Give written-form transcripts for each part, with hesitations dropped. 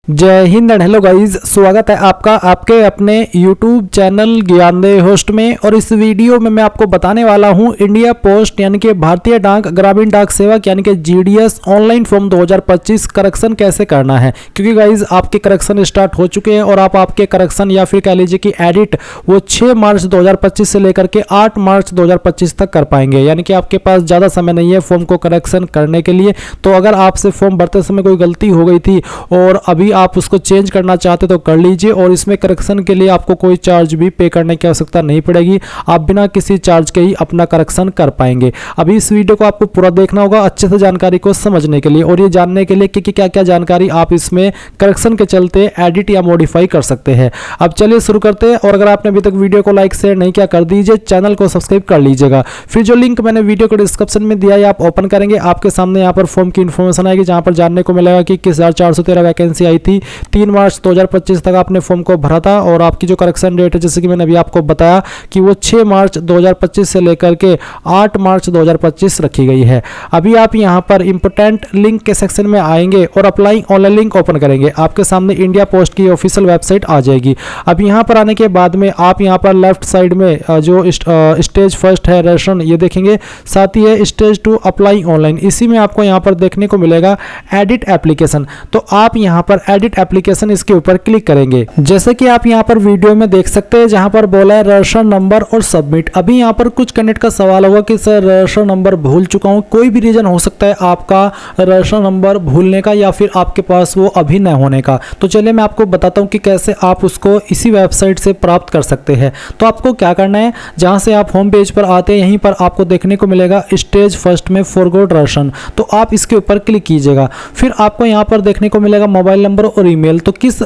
जय Hind and hello guys, स्वागत है आपका आपके अपने YouTube चैनल ज्ञानदेव होस्ट में। और इस वीडियो में मैं आपको बताने वाला हूं इंडिया पोस्ट यानी कि भारतीय डाक ग्रामीण डाक सेवक यानी कि GDS ऑनलाइन फॉर्म 2025 करेक्शन कैसे करना है। क्योंकि गाइस आपके करेक्शन स्टार्ट हो चुके हैं और आप आपके करेक्शन या फिर कह लीजिए कि एडिट वो 6 मार्च 2025 से लेकर के 8 मार्च 2025 तक कर पाएंगे। यानी कि आपके पास ज़्यादा समय नहीं है फॉर्म को करेक्शन करने के लिए। तो अगर आपसे फॉर्म भरते समय कोई गलती हो गई थी और अभी आप उसको चेंज करना चाहते तो कर लीजिए। और इसमें करेक्शन के लिए आपको कोई चार्ज भी पे करने की आवश्यकता नहीं पड़ेगी, आप बिना किसी चार्ज के ही अपना करेक्शन कर पाएंगे। अभी इस वीडियो को आपको पूरा देखना होगा अच्छे से जानकारी को समझने के लिए और ये जानने के लिए कि क्या क्या जानकारी आप इसमें करेक्शन के चलते एडिट या मॉडिफाई कर सकते हैं। अब चलिए शुरू करते हैं। और अगर आपने अभी तक वीडियो को लाइक शेयर नहीं किया कर दीजिए, चैनल को सब्सक्राइब कर लीजिएगा। फिर जो लिंक मैंने वीडियो को डिस्क्रिप्शन में दिया है आप ओपन करेंगे, आपके सामने यहाँ पर फॉर्म की इन्फॉर्मेशन आएगी जहाँ पर जानने को मिलेगा कि 21,413 वैकेंसी आई थी। 3 मार्च 2025 तक आपने फॉर्म को भरा था और आपकी जो करेक्शन डेट है जैसे कि मैंने अभी आपको बताया कि वो 6 मार्च 2025 से लेकर के 8 मार्च 2025 रखी गई है। अभी आप यहाँ पर इंपोर्टेंट लिंक के सेक्शन में आएंगे और अप्लाई ऑनलाइन लिंक ओपन करेंगे, आपके सामने इंडिया पोस्ट की ऑफिशियल वेबसाइट आ जाएगी। अब यहाँ पर आने के बाद में आप यहाँ पर लेफ्ट साइड में जो स्टेज फर्स्ट है रेशन ये देखेंगे, साथ ही है स्टेज 2 अप्लाई ऑनलाइन, इसी में आपको यहाँ पर देखने को मिलेगा एडिट एप्लीकेशन। तो आप यहाँ पर एडिट एप्लीकेशन इसके ऊपर क्लिक करेंगे। जैसे कि आप यहाँ पर वीडियो में देख सकते हैं जहां पर बोला है रेशन नंबर और सबमिट। अभी यहाँ पर कुछ कैंडिडेट का सवाल होगा कि सर रेशन नंबर भूल चुका हूं, कोई भी रीजन हो सकता है आपका रेशन नंबर भूलने का या फिर आपके पास वो अभी न होने का। तो चलिए मैं आपको बताता हूं कि कैसे आप उसको इसी वेबसाइट से प्राप्त कर सकते हैं। तो आपको क्या करना है, जहां से आप होम पेज पर आते हैं यहीं पर आपको देखने को मिलेगा स्टेज फर्स्ट में फॉरगॉट रेशन, तो आप इसके ऊपर क्लिक कीजिएगा। फिर आपको यहाँ पर देखने को मिलेगा मोबाइल नंबर और ईमेल। तो किस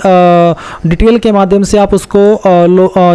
डिटेल के माध्यम से आप उसको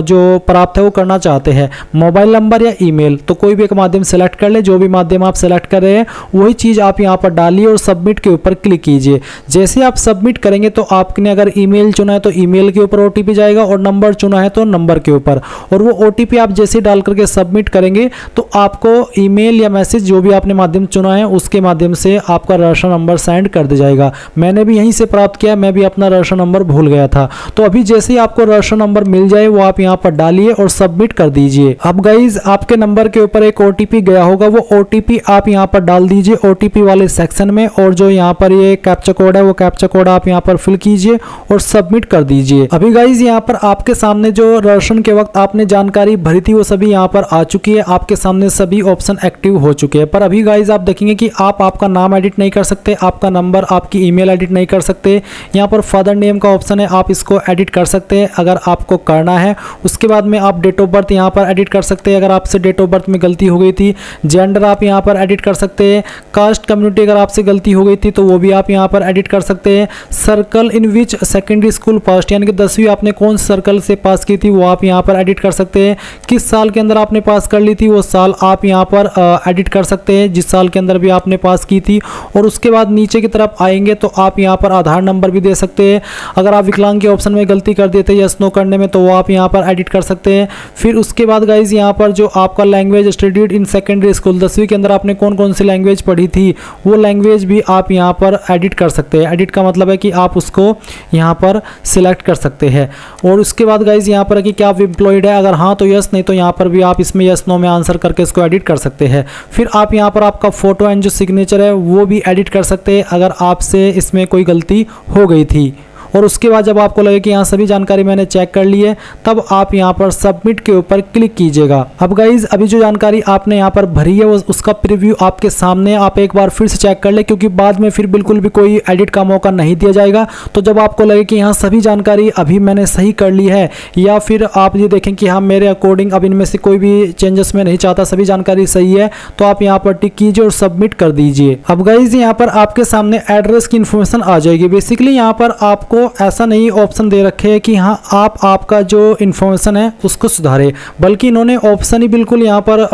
जो प्राप्त है वो करना चाहते हैं, मोबाइल नंबर या ईमेल, तो कोई भी एक माध्यम सेलेक्ट कर ले। जो भी माध्यम आप सेलेक्ट कर रहे हैं वही चीज़ आप यहाँ पर डालिए और सबमिट के ऊपर क्लिक कीजिए। जैसे आप सबमिट करेंगे तो आपने अगर ईमेल चुना है तो ईमेल के ऊपर OTP जाएगा और नंबर चुना है तो नंबर के ऊपर, और वो OTP आप जैसे डाल करके सबमिट करेंगे तो आपको ईमेल या मैसेज जो भी आपने माध्यम चुना है उसके माध्यम से आपका राशन नंबर सेंड कर दिया जाएगा। मैंने भी यहीं से प्राप्त किया, मैं भी अपना राशन नंबर भूल गया था। तो अभी जैसे ही आपको राशन नंबर मिल जाए वो आप यहाँ पर डालिए और सबमिट कर दीजिए। अब गाइज आपके नंबर के ऊपर एक OTP गया होगा, वो OTP आप यहाँ पर डाल दीजिए OTP वाले सेक्शन में, और जो यहाँ पर ये कैप्चा कोड है वो कैप्चा कोड आप यहाँ पर फिल कीजिए और सबमिट कर दीजिए। अभी गाइज यहाँ पर आपके सामने जो राशन के वक्त आपने जानकारी भरी थी वो सभी यहाँ पर आ चुकी है, आपके सामने सभी ऑप्शन एक्टिव हो चुके हैं। पर अभी गाइज आप देखेंगे कि आप आपका नाम एडिट नहीं कर सकते, आपका नंबर आपकी ईमेल एडिट नहीं कर सकते। यहाँ पर फादर नेम का ऑप्शन है, आप इसको एडिट कर सकते हैं अगर आपको करना है। उसके बाद में आप डेट ऑफ बर्थ यहाँ पर एडिट कर सकते हैं अगर आपसे डेट ऑफ बर्थ में गलती हो गई थी। जेंडर आप यहाँ पर एडिट कर सकते हैं। कास्ट कम्युनिटी अगर आपसे गलती हो गई थी तो वो भी आप यहाँ पर एडिट कर सकते हैं। Circle in which secondary school pass, यानी कि 10वीं आपने कौन सर्कल से पास की थी वो आप यहाँ पर एडिट कर सकते हैं। किस साल के अंदर आपने पास कर ली थी वो साल आप यहाँ पर एडिट कर सकते हैं, जिस साल के अंदर भी आपने पास की थी। और उसके बाद नीचे की तरफ आएंगे तो आप यहाँ पर आधार नंबर भी दे सकते हैं। अगर आप विकलांग के ऑप्शन में गलती कर देते हैं यस नो करने में तो वो आप यहाँ पर एडिट कर सकते हैं। फिर उसके बाद गाइज यहाँ पर जो आपका language studied in secondary school, 10वीं के अंदर आपने कौन कौन सी लैंग्वेज पढ़ी थी वो लैंग्वेज भी आप यहाँ पर एडिट कर सकते हैं। एडिट का मतलब है कि आप उसको यहाँ पर सिलेक्ट कर सकते हैं। और उसके बाद गाइज यहाँ पर कि क्या आप एम्प्लॉयड है, अगर हाँ तो यस, नहीं तो यहाँ पर भी आप इसमें यस नो में आंसर करके इसको एडिट कर सकते हैं। फिर आप यहाँ पर आपका फोटो एंड जो सिग्नेचर है वो भी एडिट कर सकते हैं अगर आपसे इसमें कोई गलती हो गई थी। और उसके बाद जब आपको लगे कि यहाँ सभी जानकारी मैंने चेक कर ली है तब आप यहाँ पर सबमिट के ऊपर क्लिक कीजिएगा। अब गाइज अभी जो जानकारी आपने यहाँ पर भरी है उसका प्रीव्यू आपके सामने, आप एक बार फिर से चेक कर ले क्योंकि बाद में फिर बिल्कुल भी कोई एडिट का मौका नहीं दिया जाएगा। तो जब आपको लगे कि यहाँ सभी जानकारी अभी मैंने सही कर ली है या फिर आप ये देखें कि हाँ मेरे अकॉर्डिंग अब इनमें से कोई भी चेंजेस मैं नहीं चाहता, सभी जानकारी सही है, तो आप यहाँ पर टिक कीजिए और सबमिट कर दीजिए। अब गाइज यहाँ पर आपके सामने एड्रेस की इन्फॉर्मेशन आ जाएगी। बेसिकली यहाँ पर आपको ऐसा नहीं ऑप्शन दे रखे है कि हाँ आप आपका जो इन्फॉर्मेशन है उसको सुधारे, बल्कि इन्होंने ऑप्शन ही बिल्कुल यहाँ पर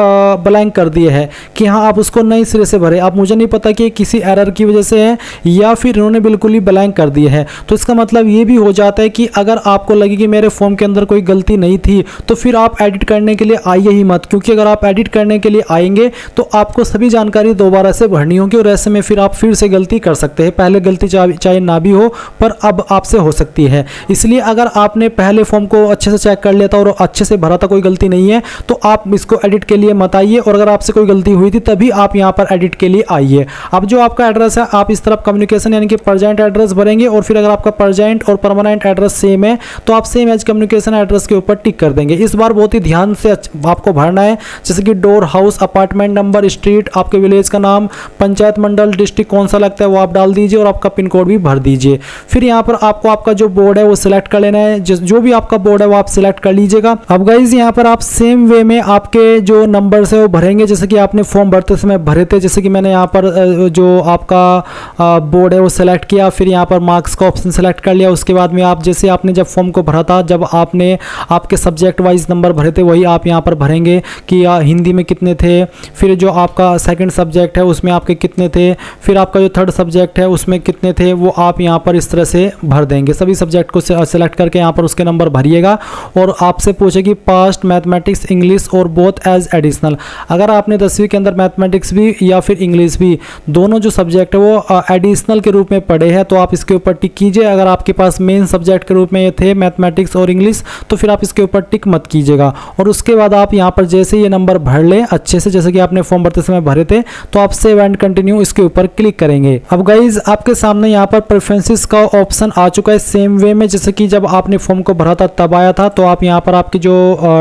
ब्लैंक कर दिए है कि हाँ आप उसको नए सिरे से भरे। अब मुझे नहीं पता कि किसी एरर की वजह से है या फिर इन्होंने बिल्कुल ही ब्लैंक कर दिए है। तो इसका मतलब ये भी हो जाता है कि अगर आपको लगे कि मेरे फॉर्म के अंदर कोई गलती नहीं थी तो फिर आप एडिट करने के लिए आइए ही मत, क्योंकि अगर आप एडिट करने के लिए आएंगे तो आपको सभी जानकारी दोबारा से भरनी होगी और ऐसे में फिर आप फिर से गलती कर सकते हैं। पहले गलती चाहे ना भी हो पर अब आपसे हो सकती है। इसलिए अगर आपने पहले फॉर्म को अच्छे से चेक कर लिया था और अच्छे से भरा था, कोई गलती नहीं है, तो आप इसको एडिट के लिए मत आइए, और अगर आपसे कोई गलती हुई थी तभी आप यहाँ पर एडिट के लिए आइए। अब जो आपका एड्रेस है, आप इस तरफ कम्युनिकेशन यानी कि प्रेजेंट एड्रेस भरेंगे, और फिर अगर आपका प्रेजेंट और परमानेंट एड्रेस सेम है तो आप सेम एज कम्युनिकेशन एड्रेस के ऊपर टिक कर देंगे। इस बार बहुत ही ध्यान से आपको भरना है, जैसे कि door, house, apartment number, street, आपके विलेज का नाम, पंचायत, मंडल, डिस्ट्रिक्ट कौन सा लगता है वो आप डाल दीजिए, और आपका पिन कोड भी भर दीजिए। फिर यहाँ पर आपको आपका जो बोर्ड है वो सिलेक्ट कर लेना है, जो भी आपका बोर्ड है वो आप सिलेक्ट कर लीजिएगा। अब गाइज यहाँ पर आप सेम वे में आपके जो नंबर है वो भरेंगे, जैसे कि आपने फॉर्म भरते समय भरे थे। जैसे कि मैंने यहाँ पर जो आपका बोर्ड है वो सिलेक्ट किया, फिर यहाँ पर मार्क्स का ऑप्शन सेलेक्ट कर लिया। उसके बाद में आप जैसे आपने जब फॉर्म को भरा था, जब आपने आपके सब्जेक्ट वाइज नंबर भरे थे, वही आप यहाँ पर भरेंगे कि हिंदी में कितने थे, फिर जो आपका सेकंड सब्जेक्ट है उसमें आपके कितने थे, फिर आपका जो थर्ड सब्जेक्ट है उसमें कितने थे, वो आप यहाँ पर इस तरह से भर देंगे। सभी सब्जेक्ट को सेलेक्ट करके यहाँ पर उसके नंबर भरिएगा, और आपसे पूछेगी पास्ट, मैथमेटिक्स, इंग्लिश और बोथ एज एडिशनल। अगर आपने 10वीं के अंदर मैथमेटिक्स भी या फिर इंग्लिश भी दोनों जो सब्जेक्ट है वो एडिशनल के रूप में पढ़े हैं तो आप इसके ऊपर टिक कीजिए। अगर आपके पास मेन सब्जेक्ट के रूप में ये थे मैथमेटिक्स और इंग्लिश, तो फिर आप इसके ऊपर टिक मत कीजिएगा। और उसके बाद आप यहाँ पर जैसे ये नंबर भर ले अच्छे से, जैसे कि आपने फॉर्म भरते समय भरे थे, तो आप सेव एंड कंटिन्यू इसके ऊपर क्लिक करेंगे। अब गाइज आपके सामने यहाँ पर प्रेफरेंसेस का ऑप्शन आ चुका है सेम वे में, जैसे कि जब आपने फॉर्म को भरा था तब आया था। तो आप यहाँ पर आपकी जो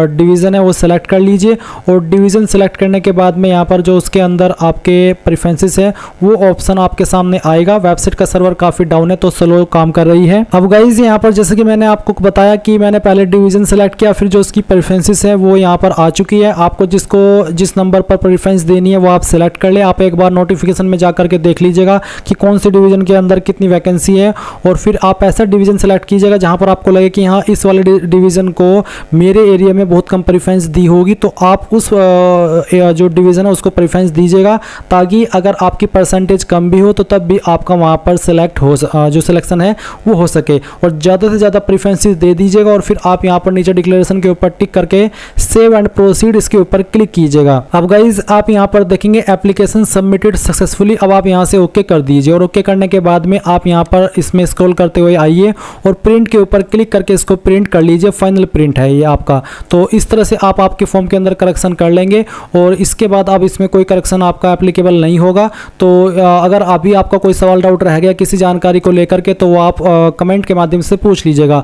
डिवीज़न है वो सिलेक्ट कर लीजिए, और डिवीज़न सेलेक्ट करने के बाद में यहाँ पर जो उसके अंदर आपके प्रेफरेंसेस है वो ऑप्शन आपके सामने आएगा। वेबसाइट का सर्वर काफ़ी डाउन है तो स्लो काम कर रही है। अब गाइज यहाँ पर जैसे कि मैंने आपको बताया कि मैंने पहले डिवीज़न सेलेक्ट किया, फिर जो उसकी प्रेफरेंसेस है वो यहाँ पर आ चुकी है। आपको जिस नंबर पर प्रेफरेंस देनी है वो आप सिलेक्ट कर ले। आप एक बार नोटिफिकेशन में जा करके देख लीजिएगा कि कौन सी डिवीज़न के अंदर कितनी वैकेंसी है, और फिर आप ऐसा डिवीज़न सेलेक्ट कीजिएगा जहाँ पर आपको लगे कि हाँ इस वाले डिवीज़न को मेरे एरिया में बहुत कम प्रेफरेंस दी होगी, तो आप उस जो डिवीज़न है उसको प्रेफरेंस दीजिएगा, ताकि अगर आपकी परसेंटेज कम भी हो तो तब भी आपका वहाँ पर सिलेक्ट हो जो सिलेक्शन है वो हो सके। और ज़्यादा से ज़्यादा प्रेफरेंसेस दे दीजिएगा, और फिर आप यहाँ पर नीचे डिक्लेरेशन के ऊपर टिक करके सेव एंड प्रोसीड इसके ऊपर क्लिक कीजिएगा। अब गाइज आप यहाँ पर देखेंगे एप्लीकेशन सबमिटेड सक्सेसफुली। अब आप यहाँ से ओके कर दीजिए, और ओके करने के बाद में आप यहाँ पर इसमें स्क्रॉल करते हुए आइए और प्रिंट के ऊपर क्लिक करके इसको प्रिंट कर लीजिए। फाइनल प्रिंट है ये आपका। तो इस तरह से आप आपके फॉर्म के अंदर करेक्शन कर लेंगे, और इसके बाद अब इसमें कोई करेक्शन आपका एप्लीकेबल नहीं होगा। तो अगर अभी आपका कोई सवाल डाउट रह गया किसी जानकारी को लेकर के, तो वो आप कमेंट के माध्यम से पूछ लीजिएगा।